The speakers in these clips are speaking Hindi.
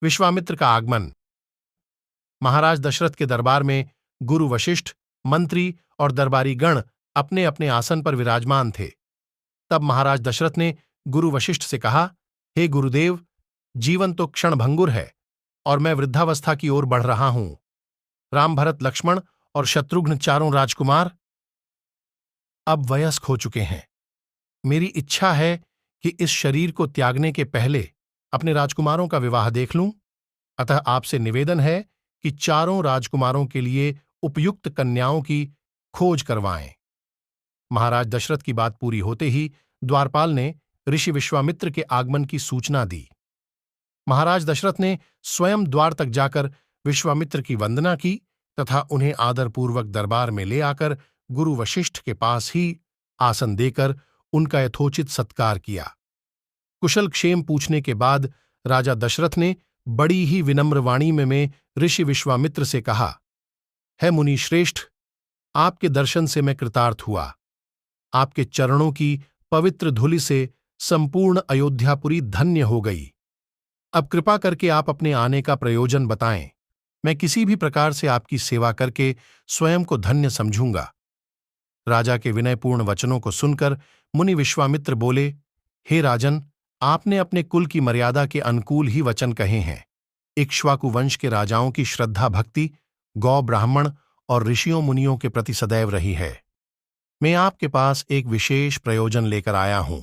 विश्वामित्र का आगमन। महाराज दशरथ के दरबार में गुरु वशिष्ठ, मंत्री और दरबारी गण अपने अपने आसन पर विराजमान थे। तब महाराज दशरथ ने गुरु वशिष्ठ से कहा, हे गुरुदेव, जीवन तो क्षणभंगुर है और मैं वृद्धावस्था की ओर बढ़ रहा हूं। राम, भरत, लक्ष्मण और शत्रुघ्न चारों राजकुमार अब वयस्क हो चुके हैं। मेरी इच्छा है कि इस शरीर को त्यागने के पहले अपने राजकुमारों का विवाह देख लूं। अतः आपसे निवेदन है कि चारों राजकुमारों के लिए उपयुक्त कन्याओं की खोज करवाएं। महाराज दशरथ की बात पूरी होते ही द्वारपाल ने ऋषि विश्वामित्र के आगमन की सूचना दी। महाराज दशरथ ने स्वयं द्वार तक जाकर विश्वामित्र की वंदना की तथा उन्हें आदरपूर्वक दरबार में ले आकर गुरु वशिष्ठ के पास ही आसन देकर उनका यथोचित सत्कार किया। कुशल क्षेम पूछने के बाद राजा दशरथ ने बड़ी ही विनम्र वाणी में ऋषि विश्वामित्र से कहा, है मुनि श्रेष्ठ, आपके दर्शन से मैं कृतार्थ हुआ। आपके चरणों की पवित्र धूलि से संपूर्ण अयोध्यापुरी धन्य हो गई। अब कृपा करके आप अपने आने का प्रयोजन बताएं। मैं किसी भी प्रकार से आपकी सेवा करके स्वयं को धन्य समझूंगा। राजा के विनयपूर्ण वचनों को सुनकर मुनि विश्वामित्र बोले, हे राजन, आपने अपने कुल की मर्यादा के अनुकूल ही वचन कहे हैं। इक्ष्वाकु वंश के राजाओं की श्रद्धा भक्ति गौ, ब्राह्मण और ऋषियों मुनियों के प्रति सदैव रही है। मैं आपके पास एक विशेष प्रयोजन लेकर आया हूं।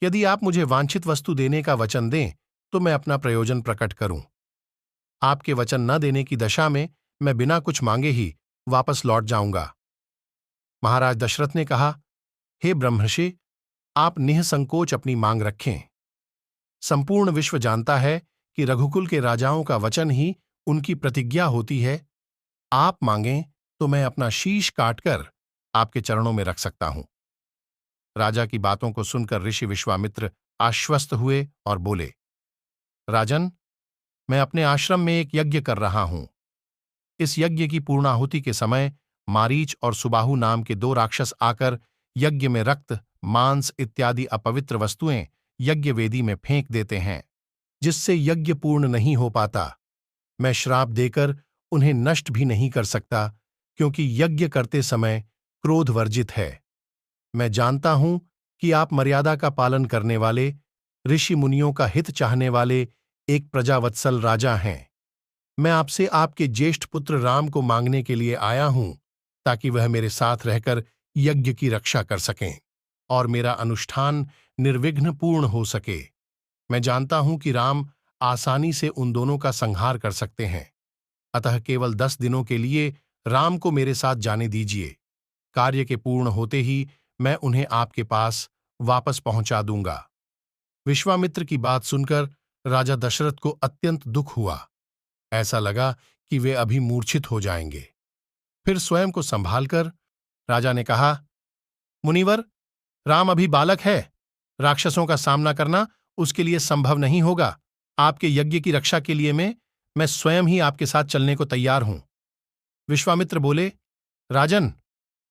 यदि आप मुझे वांछित वस्तु देने का वचन दें तो मैं अपना प्रयोजन प्रकट करूं। आपके वचन न देने की दशा में मैं बिना कुछ मांगे ही वापस लौट जाऊंगा। महाराज दशरथ ने कहा, हे ब्रह्मर्षि, आप निःसंकोच अपनी मांग रखें। संपूर्ण विश्व जानता है कि रघुकुल के राजाओं का वचन ही उनकी प्रतिज्ञा होती है। आप मांगें तो मैं अपना शीश काटकर आपके चरणों में रख सकता हूं। राजा की बातों को सुनकर ऋषि विश्वामित्र आश्वस्त हुए और बोले, राजन, मैं अपने आश्रम में एक यज्ञ कर रहा हूं। इस यज्ञ की पूर्णाहुति के समय मारीच और सुबाहु नाम के 2 राक्षस आकर यज्ञ में रक्त, मांस इत्यादि अपवित्र वस्तुएं यज्ञ वेदी में फेंक देते हैं, जिससे यज्ञ पूर्ण नहीं हो पाता। मैं श्राप देकर उन्हें नष्ट भी नहीं कर सकता, क्योंकि यज्ञ करते समय क्रोध वर्जित है। मैं जानता हूं कि आप मर्यादा का पालन करने वाले, ऋषि मुनियों का हित चाहने वाले एक प्रजावत्सल राजा हैं। मैं आपसे आपके ज्येष्ठ पुत्र राम को मांगने के लिए आया हूं, ताकि वह मेरे साथ रहकर यज्ञ की रक्षा कर सकें और मेरा अनुष्ठान निर्विघ्न पूर्ण हो सके। मैं जानता हूं कि राम आसानी से उन दोनों का संहार कर सकते हैं। अतः केवल 10 दिनों के लिए राम को मेरे साथ जाने दीजिए। कार्य के पूर्ण होते ही मैं उन्हें आपके पास वापस पहुंचा दूंगा। विश्वामित्र की बात सुनकर राजा दशरथ को अत्यंत दुख हुआ। ऐसा लगा कि वे अभी मूर्छित हो जाएंगे। फिर स्वयं को संभालकर राजा ने कहा, मुनिवर, राम अभी बालक है। राक्षसों का सामना करना उसके लिए संभव नहीं होगा। आपके यज्ञ की रक्षा के लिए मैं स्वयं ही आपके साथ चलने को तैयार हूं। विश्वामित्र बोले, राजन,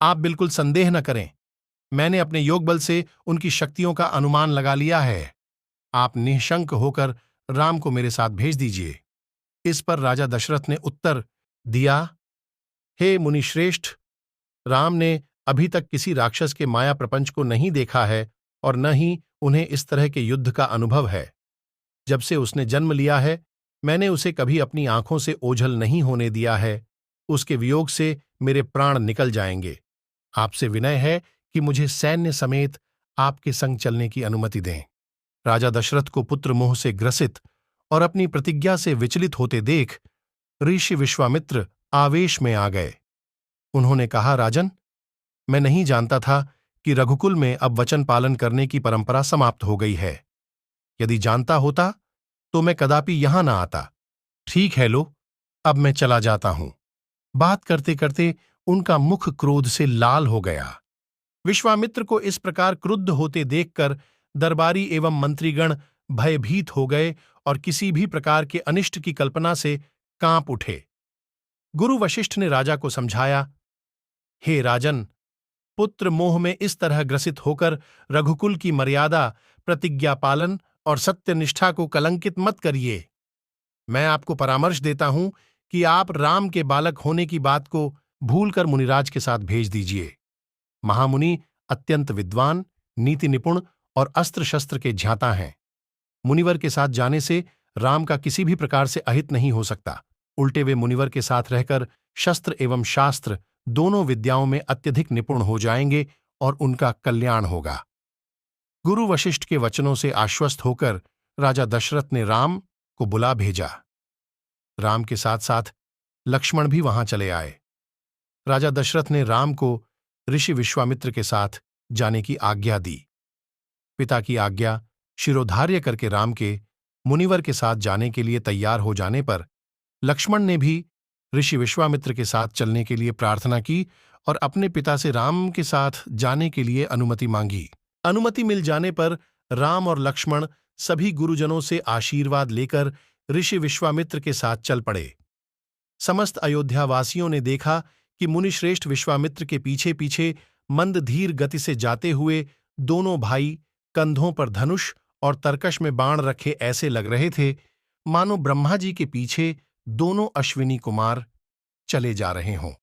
आप बिल्कुल संदेह न करें। मैंने अपने योग बल से उनकी शक्तियों का अनुमान लगा लिया है। आप निःशंक होकर राम को मेरे साथ भेज दीजिए। इस पर राजा दशरथ ने उत्तर दिया, हे मुनिश्रेष्ठ, राम ने अभी तक किसी राक्षस के माया प्रपंच को नहीं देखा है और न ही उन्हें इस तरह के युद्ध का अनुभव है। जब से उसने जन्म लिया है, मैंने उसे कभी अपनी आंखों से ओझल नहीं होने दिया है। उसके वियोग से मेरे प्राण निकल जाएंगे। आपसे विनय है कि मुझे सैन्य समेत आपके संग चलने की अनुमति दें। राजा दशरथ को पुत्र मोह से ग्रसित और अपनी प्रतिज्ञा से विचलित होते देख ऋषि विश्वामित्र आवेश में आ गए। उन्होंने कहा, राजन, मैं नहीं जानता था कि रघुकुल में अब वचन पालन करने की परंपरा समाप्त हो गई है। यदि जानता होता तो मैं कदापि यहां न आता। ठीक है, लो, अब मैं चला जाता हूं। बात करते करते उनका मुख क्रोध से लाल हो गया। विश्वामित्र को इस प्रकार क्रुद्ध होते देखकर दरबारी एवं मंत्रीगण भयभीत हो गए और किसी भी प्रकार के अनिष्ट की कल्पना से कांप उठे। गुरु वशिष्ठ ने राजा को समझाया, हे राजन, पुत्र मोह में इस तरह ग्रसित होकर रघुकुल की मर्यादा, प्रतिज्ञा पालन और सत्यनिष्ठा को कलंकित मत करिए। मैं आपको परामर्श देता हूं कि आप राम के बालक होने की बात को भूलकर मुनिराज के साथ भेज दीजिए। महामुनि अत्यंत विद्वान, नीति निपुण और अस्त्र शस्त्र के ज्ञाता हैं। मुनिवर के साथ जाने से राम का किसी भी प्रकार से अहित नहीं हो सकता। उल्टे वे मुनिवर के साथ रहकर शस्त्र एवं शास्त्र दोनों विद्याओं में अत्यधिक निपुण हो जाएंगे और उनका कल्याण होगा। गुरु वशिष्ठ के वचनों से आश्वस्त होकर राजा दशरथ ने राम को बुला भेजा। राम के साथ साथ लक्ष्मण भी वहां चले आए। राजा दशरथ ने राम को ऋषि विश्वामित्र के साथ जाने की आज्ञा दी। पिता की आज्ञा शिरोधार्य करके राम के मुनिवर के साथ जाने के लिए तैयार हो जाने पर लक्ष्मण ने भी ऋषि विश्वामित्र के साथ चलने के लिए प्रार्थना की और अपने पिता से राम के साथ जाने के लिए अनुमति मांगी। अनुमति मिल जाने पर राम और लक्ष्मण सभी गुरुजनों से आशीर्वाद लेकर ऋषि विश्वामित्र के साथ चल पड़े। समस्त अयोध्यावासियों ने देखा कि मुनिश्रेष्ठ विश्वामित्र के पीछे पीछे मंद धीर गति से जाते हुए दोनों भाई कंधों पर धनुष और तरकश में बाण रखे ऐसे लग रहे थे मानो ब्रह्मा जी के पीछे दोनों अश्विनी कुमार चले जा रहे हों।